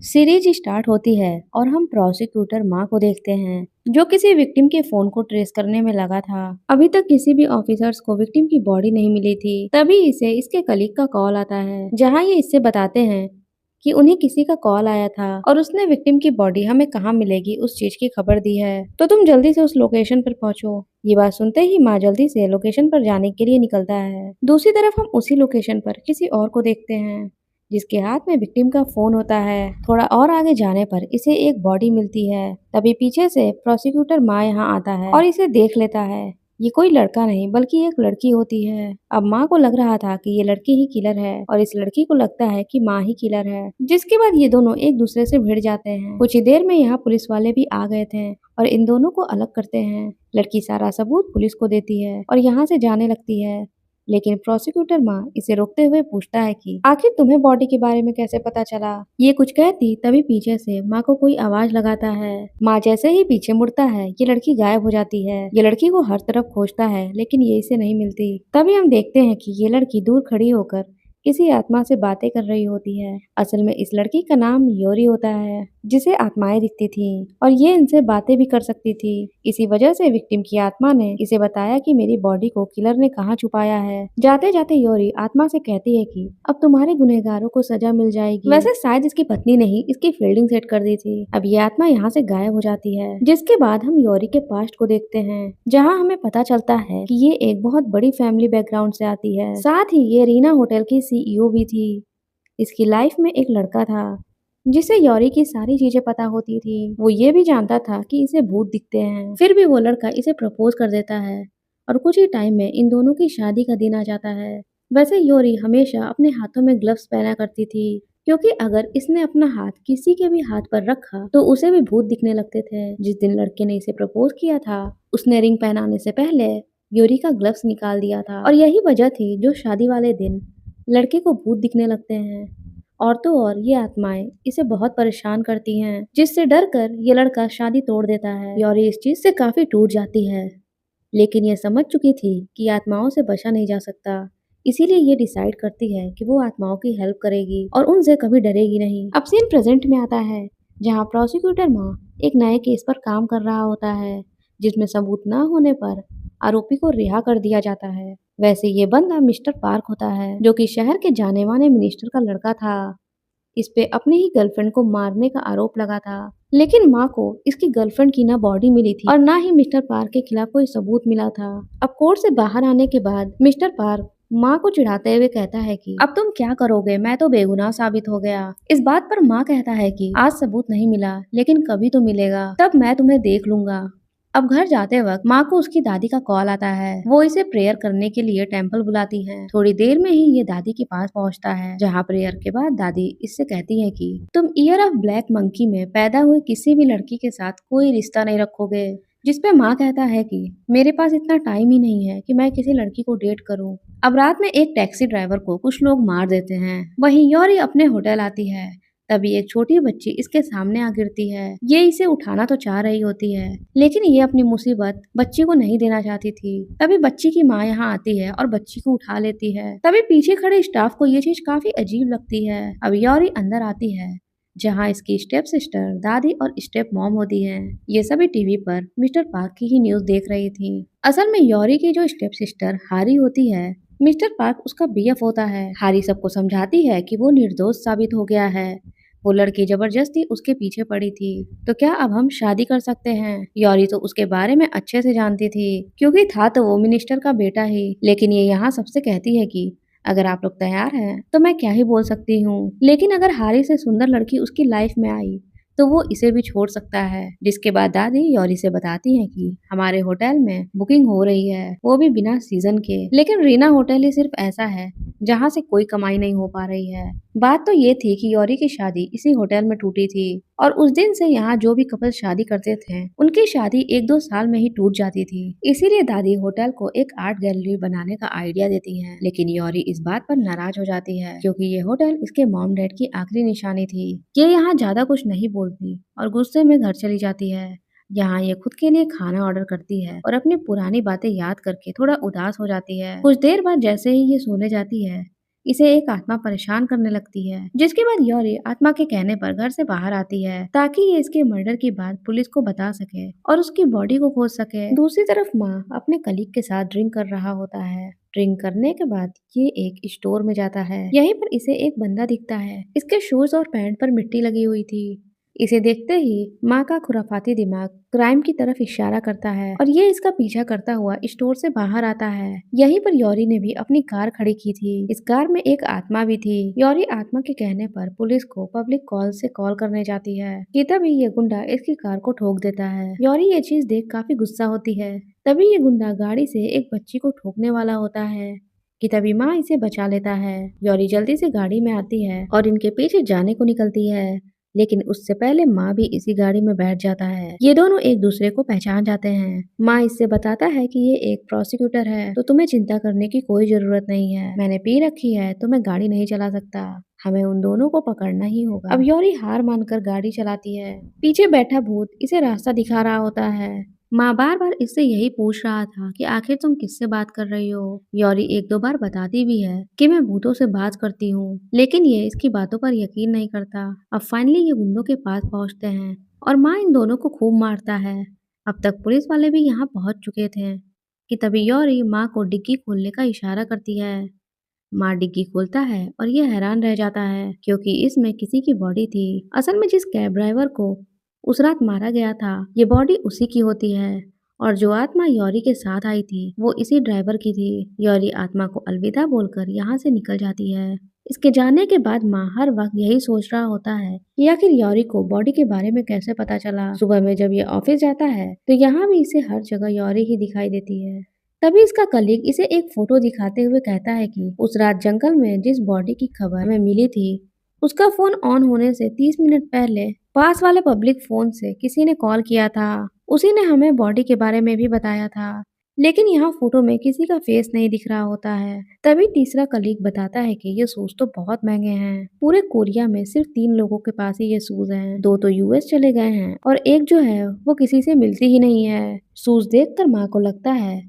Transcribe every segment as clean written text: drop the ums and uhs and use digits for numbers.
Series start होती है और हम प्रोसिक्यूटर माँ को देखते हैं जो किसी विक्टिम के फोन को ट्रेस करने में लगा था। अभी तक किसी भी ऑफिसर्स को विक्टिम की बॉडी नहीं मिली थी। तभी इसे इसके कलीग का कॉल आता है जहाँ ये इससे बताते हैं कि उन्हें किसी का कॉल आया था और उसने विक्टिम की बॉडी हमें कहाँ मिलेगी उस चीज की खबर दी है, तो तुम जल्दी से उस लोकेशन पर पहुंचो। ये बात सुनते ही माँ जल्दी से लोकेशन पर जाने के लिए निकलता है। दूसरी तरफ हम उसी लोकेशन पर किसी और को देखते हैं जिसके हाथ में विक्टिम का फोन होता है। थोड़ा और आगे जाने पर इसे एक बॉडी मिलती है। तभी पीछे से प्रोसिक्यूटर माँ यहाँ आता है और इसे देख लेता है। ये कोई लड़का नहीं बल्कि एक लड़की होती है। अब माँ को लग रहा था कि ये लड़की ही किलर है और इस लड़की को लगता है कि माँ ही किलर है, जिसके बाद ये दोनों एक दूसरे से भिड़ जाते हैं। कुछ ही देर में यहाँ पुलिस वाले भी आ गए थे और इन दोनों को अलग करते हैं। लड़की सारा सबूत पुलिस को देती है और यहाँ से जाने लगती है, लेकिन प्रोसिक्यूटर माँ इसे रोकते हुए पूछता है कि आखिर तुम्हें बॉडी के बारे में कैसे पता चला। ये कुछ कहती तभी पीछे से माँ को कोई आवाज लगाता है। माँ जैसे ही पीछे मुड़ता है ये लड़की गायब हो जाती है। ये लड़की को हर तरफ खोजता है लेकिन ये इसे नहीं मिलती। तभी हम देखते हैं कि ये लड़की दूर खड़ी होकर किसी आत्मा से बातें कर रही होती है। असल में इस लड़की का नाम योरी होता है जिसे आत्माएं दिखती थी और ये इनसे बातें भी कर सकती थी। इसी वजह से विक्टिम की आत्मा ने इसे बताया कि मेरी बॉडी को किलर ने कहाँ छुपाया है। जाते जाते योरी आत्मा से कहती है कि अब तुम्हारे गुनहगारों को सजा मिल जाएगी। वैसे शायद इसकी पत्नी ने ही इसकी फील्डिंग सेट कर दी थी। अब ये आत्मा यहाँ से गायब हो जाती है, जिसके बाद हम योरी के पास्ट को देखते हैं जहाँ हमें पता चलता है कि ये एक बहुत बड़ी फैमिली बैकग्राउंड से आती है। साथ ही ये रीना होटल की सीईओ भी थी। इसकी लाइफ में एक लड़का था जिसे योरी की सारी चीजें पता होती थी। वो ये भी जानता था कि इसे भूत दिखते हैं। फिर भी वो लड़का इसे प्रपोज कर देता है और कुछ ही टाइम में इन दोनों की शादी का दिन आ जाता है। वैसे योरी हमेशा अपने हाथों में ग्लव्स पहना करती थी, क्योंकि अगर इसने अपना हाथ किसी के भी हाथ पर रखा तो उसे भी भूत दिखने लगते थे। जिस दिन लड़के ने इसे प्रपोज किया था उसने रिंग पहनाने से पहले योरी का ग्लव्स निकाल दिया था और यही वजह थी जो शादी वाले दिन लड़के को भूत दिखने लगते हैं। और तो और ये आत्माएं इसे बहुत परेशान करती हैं, जिससे डर कर ये लड़का शादी तोड़ देता है और ये इस चीज से काफी टूट जाती है। लेकिन ये समझ चुकी थी कि आत्माओं से बचा नहीं जा सकता, इसीलिए ये डिसाइड करती है कि वो आत्माओं की हेल्प करेगी और उनसे कभी डरेगी नहीं। अब सीन प्रेजेंट में आता है जहाँ प्रोसिक्यूटर माँ एक नए केस पर काम कर रहा होता है जिसमें सबूत न होने पर आरोपी को रिहा कर दिया जाता है। वैसे ये बंदा मिस्टर पार्क होता है जो कि शहर के जाने माने मिनिस्टर का लड़का था। इस पे अपनी ही गर्लफ्रेंड को मारने का आरोप लगा था, लेकिन माँ को इसकी गर्लफ्रेंड की ना बॉडी मिली थी और ना ही मिस्टर पार्क के खिलाफ कोई सबूत मिला था। अब कोर्ट से बाहर आने के बाद मिस्टर पार्क माँ को चिढ़ाते हुए कहता है कि अब तुम क्या करोगे, मैं तो बेगुनाह साबित हो गया। इस बात पर माँ कहता है कि आज सबूत नहीं मिला लेकिन कभी तो मिलेगा, तब मैं तुम्हें देख लूंगा। अब घर जाते वक्त माँ को उसकी दादी का कॉल आता है। वो इसे प्रेयर करने के लिए टेंपल बुलाती है। थोड़ी देर में ही ये दादी के पास पहुँचता है, जहाँ प्रेयर के बाद दादी इससे कहती है कि तुम ईयर ऑफ ब्लैक मंकी में पैदा हुए किसी भी लड़की के साथ कोई रिश्ता नहीं रखोगे। जिसपे माँ कहता है कि मेरे पास इतना टाइम ही नहीं है कि मैं किसी लड़की को डेट करूं। अब रात में एक टैक्सी ड्राइवर को कुछ लोग मार देते हैं। वहीं योरी अपने होटल आती है। तभी एक छोटी बच्ची इसके सामने आ गिरती है। ये इसे उठाना तो चाह रही होती है, लेकिन ये अपनी मुसीबत बच्ची को नहीं देना चाहती थी। तभी बच्ची की माँ यहाँ आती है और बच्ची को उठा लेती है। तभी पीछे खड़े स्टाफ को ये चीज काफी अजीब लगती है। अब योरी अंदर आती है जहाँ इसकी स्टेप सिस्टर, दादी और स्टेप मॉम होती हैं। ये सभी टीवी पर मिस्टर पार्क की ही न्यूज देख रही थी। असल में योरी की जो स्टेप सिस्टर हारी होती है, मिस्टर पार्क उसका बीएफ होता है। हारी सबको समझाती है कि वो निर्दोष साबित हो गया है, वो लड़की जबरदस्ती उसके पीछे पड़ी थी, तो क्या अब हम शादी कर सकते हैं। योरी तो उसके बारे में अच्छे से जानती थी क्योंकि था तो वो मिनिस्टर का बेटा ही। लेकिन ये यहाँ सबसे कहती है कि अगर आप लोग तैयार हैं तो मैं क्या ही बोल सकती हूँ। लेकिन अगर हारी से सुंदर लड़की उसकी लाइफ में आई तो वो इसे भी छोड़ सकता है। जिसके बाद दादी योरी से बताती है कि हमारे होटल में बुकिंग हो रही है, वो भी बिना सीजन के। लेकिन रीना होटल ही सिर्फ ऐसा है जहाँ से कोई कमाई नहीं हो पा रही है। बात तो ये थी कि योरी की शादी इसी होटल में टूटी थी और उस दिन से यहाँ जो भी कपल शादी करते थे उनकी शादी 1-2 साल में ही टूट जाती थी। इसीलिए दादी होटल को एक आर्ट गैलरी बनाने का आइडिया देती है। लेकिन योरी इस बात पर नाराज हो जाती है क्योंकि ये होटल इसके मॉम डैड की आखिरी निशानी थी। ये यहाँ ज्यादा कुछ नहीं बोलती और गुस्से में घर चली जाती है। यहाँ ये खुद के लिए खाना ऑर्डर करती है और अपनी पुरानी बातें याद करके थोड़ा उदास हो जाती है। कुछ देर बाद जैसे ही ये सोने जाती है, इसे एक आत्मा परेशान करने लगती है, जिसके बाद योरी आत्मा के कहने पर घर से बाहर आती है ताकि ये इसके मर्डर की बात पुलिस को बता सके और उसकी बॉडी को खोज सके। दूसरी तरफ माँ अपने कलीग के साथ ड्रिंक कर रहा होता है। ड्रिंक करने के बाद ये एक स्टोर में जाता है। यहीं पर इसे एक बंदा दिखता है। इसके शूज और पैंट पर मिट्टी लगी हुई थी। इसे देखते ही माँ का खुराफाती दिमाग क्राइम की तरफ इशारा करता है और ये इसका पीछा करता हुआ स्टोर से बाहर आता है। यहीं पर योरी ने भी अपनी कार खड़ी की थी। इस कार में एक आत्मा भी थी। योरी आत्मा के कहने पर पुलिस को पब्लिक कॉल से कॉल करने जाती है कि तभी ये गुंडा इसकी कार को ठोक देता है। योरी ये चीज देख काफी गुस्सा होती है। तभी ये गुंडा गाड़ी से एक बच्ची को ठोकने वाला होता है कि तभी माँ इसे बचा लेता है। योरी जल्दी से गाड़ी में आती है और इनके पीछे जाने को निकलती है, लेकिन उससे पहले माँ भी इसी गाड़ी में बैठ जाता है। ये दोनों एक दूसरे को पहचान जाते हैं। माँ इससे बताता है कि ये एक प्रोसिक्यूटर है, तो तुम्हें चिंता करने की कोई जरूरत नहीं है। मैंने पी रखी है तो मैं गाड़ी नहीं चला सकता। हमें उन दोनों को पकड़ना ही होगा। अब योरी हार मानकर गाड़ी चलाती है। पीछे बैठा भूत इसे रास्ता दिखा रहा होता है। माँ बार बार इससे यही पूछ रहा था कि आखिर तुम किससे बात कर रही हो। योरी एक दो बार बताती भी है कि मैं भूतों से बात करती हूँ, लेकिन ये इसकी बातों पर यकीन नहीं करता। अब फाइनली ये गुंडों के पास पहुँचते हैं और माँ इन दोनों को खूब मारता है। अब तक पुलिस वाले भी यहाँ पहुँच चुके थे कि तभी योरी माँ को डिग्गी खोलने का इशारा करती है। माँ डिग्गी खोलता है और ये हैरान रह जाता है क्योंकि इसमें किसी की बॉडी थी। असल में जिस कैब ड्राइवर को उस रात मारा गया था, ये बॉडी उसी की होती है और जो आत्मा योरी के साथ आई थी वो इसी ड्राइवर की थी। योरी आत्मा को अलविदा बोलकर यहाँ से निकल जाती है। इसके जाने के बाद माँ हर वक्त यही सोच रहा होता है कि आखिर योरी को बॉडी के बारे में कैसे पता चला। सुबह में जब ये ऑफिस जाता है तो यहाँ भी इसे हर जगह योरी ही दिखाई देती है। तभी इसका कलीग इसे एक फोटो दिखाते हुए कहता है कि उस रात जंगल में जिस बॉडी की खबर हमें मिली थी, उसका फोन ऑन होने से 30 मिनट पहले पास वाले पब्लिक फोन से किसी ने कॉल किया था। उसी ने हमें बॉडी के बारे में भी बताया था, लेकिन यहाँ फोटो में किसी का फेस नहीं दिख रहा होता है। तभी तीसरा कलीग बताता है कि ये शूज तो बहुत महंगे हैं। पूरे कोरिया में सिर्फ 3 लोगों के पास ही ये शूज हैं। 2 तो यूएस चले गए हैं और एक जो है वो किसी से मिलती ही नहीं है। शूज देखकर माँ को लगता है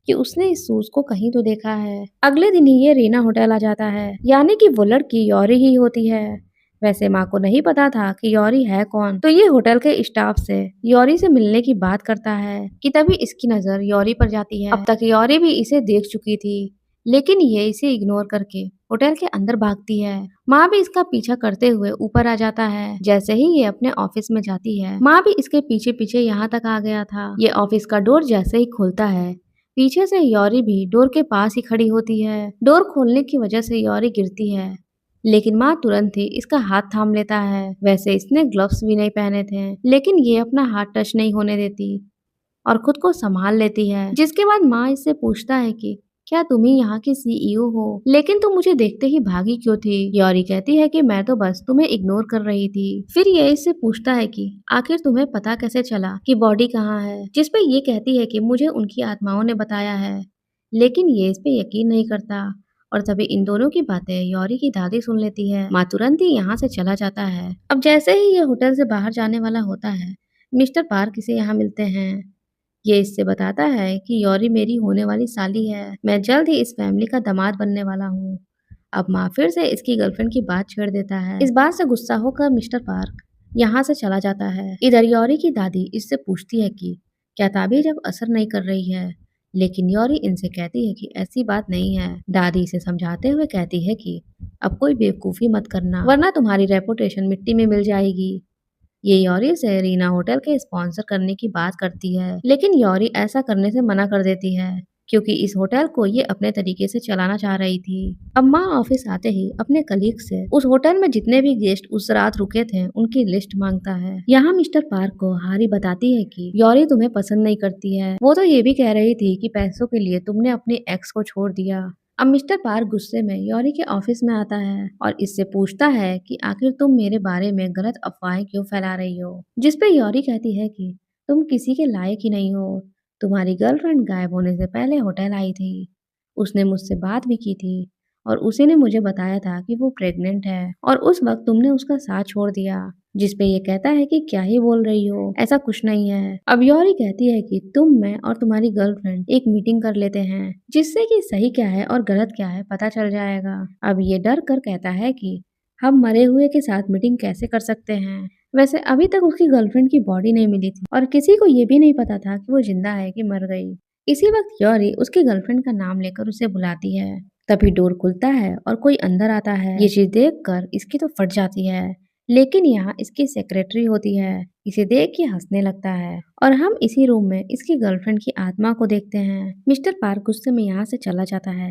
कि उसने इस शूज को कहीं तो देखा है। अगले दिन ही ये रीना होटल आ जाता है, यानी कि वो लड़की योरी ही होती है। वैसे माँ को नहीं पता था कि योरी है कौन, तो ये होटल के स्टाफ से योरी से मिलने की बात करता है कि तभी इसकी नजर योरी पर जाती है। अब तक योरी भी इसे देख चुकी थी, लेकिन ये इसे इग्नोर करके होटल के अंदर भागती है। माँ भी इसका पीछा करते हुए ऊपर आ जाता है। जैसे ही ये अपने ऑफिस में जाती है, माँ भी इसके पीछे पीछे यहाँ तक आ गया था। ये ऑफिस का डोर जैसे ही खुलता है, पीछे से योरी भी डोर के पास ही खड़ी होती है। डोर खोलने की वजह से योरी गिरती है, लेकिन माँ तुरंत ही इसका हाथ थाम लेता है। वैसे इसने ग्लव्स भी नहीं पहने थे, लेकिन ये अपना हाथ टच नहीं होने देती और खुद को संभाल लेती है। जिसके बाद माँ इससे पूछता है कि क्या तुम ही यहाँ की सीईओ हो, लेकिन तुम मुझे देखते ही भागी क्यों थी। योरी कहती है कि मैं तो बस तुम्हें इग्नोर कर रही थी। फिर ये इससे पूछता है कि आखिर तुम्हें पता कैसे चला कि बॉडी कहाँ है, जिस पे ये कहती है कि मुझे उनकी आत्माओं ने बताया है, लेकिन ये इस पे यकीन नहीं करता। और तभी इन दोनों की बातें योरी की दादी सुन लेती है। माँ तुरंत ही यहाँ से चला जाता है। अब जैसे ही ये होटल से बाहर जाने वाला होता है, मिस्टर पार्क इसे यहाँ मिलते हैं। ये इससे बताता है कि योरी मेरी होने वाली साली है, मैं जल्द ही इस फैमिली का दामाद बनने वाला हूँ। अब माँ फिर से इसकी गर्लफ्रेंड की बात छेड़ देता है। इस बात से गुस्सा होकर मिस्टर पार्क यहाँ से चला जाता है। इधर योरी की दादी इससे पूछती है कि क्या ताबीज अब असर नहीं कर रही है, लेकिन योरी इनसे कहती है कि ऐसी बात नहीं है। दादी इसे समझाते हुए कहती है कि अब कोई बेवकूफ़ी मत करना, वरना तुम्हारी रेपुटेशन मिट्टी में मिल जाएगी। ये योरी से रीना होटल के स्पॉन्सर करने की बात करती है, लेकिन योरी ऐसा करने से मना कर देती है क्योंकि इस होटल को ये अपने तरीके से चलाना चाह रही थी। अब माँ ऑफिस आते ही अपने कलीग से उस होटल में जितने भी गेस्ट उस रात रुके थे उनकी लिस्ट मांगता है। यहाँ मिस्टर पार्क को हारी बताती है कि योरी तुम्हें पसंद नहीं करती है। वो तो ये भी कह रही थी कि पैसों के लिए तुमने अपने एक्स को छोड़ दिया। अब मिस्टर पार्क गुस्से में योरी के ऑफिस में आता है और इससे पूछता है कि आखिर तुम मेरे बारे में गलत अफवाहें क्यों फैला रही हो, जिस पे योरी कहती है कि तुम किसी के लायक ही नहीं हो। तुम्हारी गर्लफ्रेंड गायब होने से पहले होटल आई थी, उसने मुझसे बात भी की थी और उसी ने मुझे बताया था कि वो प्रेग्नेंट है और उस वक्त तुमने उसका साथ छोड़ दिया। जिस पे ये कहता है कि क्या ही बोल रही हो, ऐसा कुछ नहीं है। अब योरी कहती है कि तुम, मैं और तुम्हारी गर्लफ्रेंड एक मीटिंग कर लेते हैं, जिससे कि सही क्या है और गलत क्या है पता चल जाएगा। अब ये डर कर कहता है कि हम मरे हुए के साथ मीटिंग कैसे कर सकते हैं। वैसे अभी तक उसकी गर्लफ्रेंड की बॉडी नहीं मिली थी और किसी को ये भी नहीं पता था कि वो जिंदा है कि मर गई। इसी वक्त योरी उसकी गर्लफ्रेंड का नाम लेकर उसे बुलाती है। तभी डोर खुलता है और कोई अंदर आता है। ये चीज देखकर इसकी तो फट जाती है, लेकिन यहाँ इसकी सेक्रेटरी होती है। इसे देख के हंसने लगता है और हम इसी रूम में इसकी गर्लफ्रेंड की आत्मा को देखते हैं। मिस्टर पार्क गुस्से में यहाँ से चला जाता है।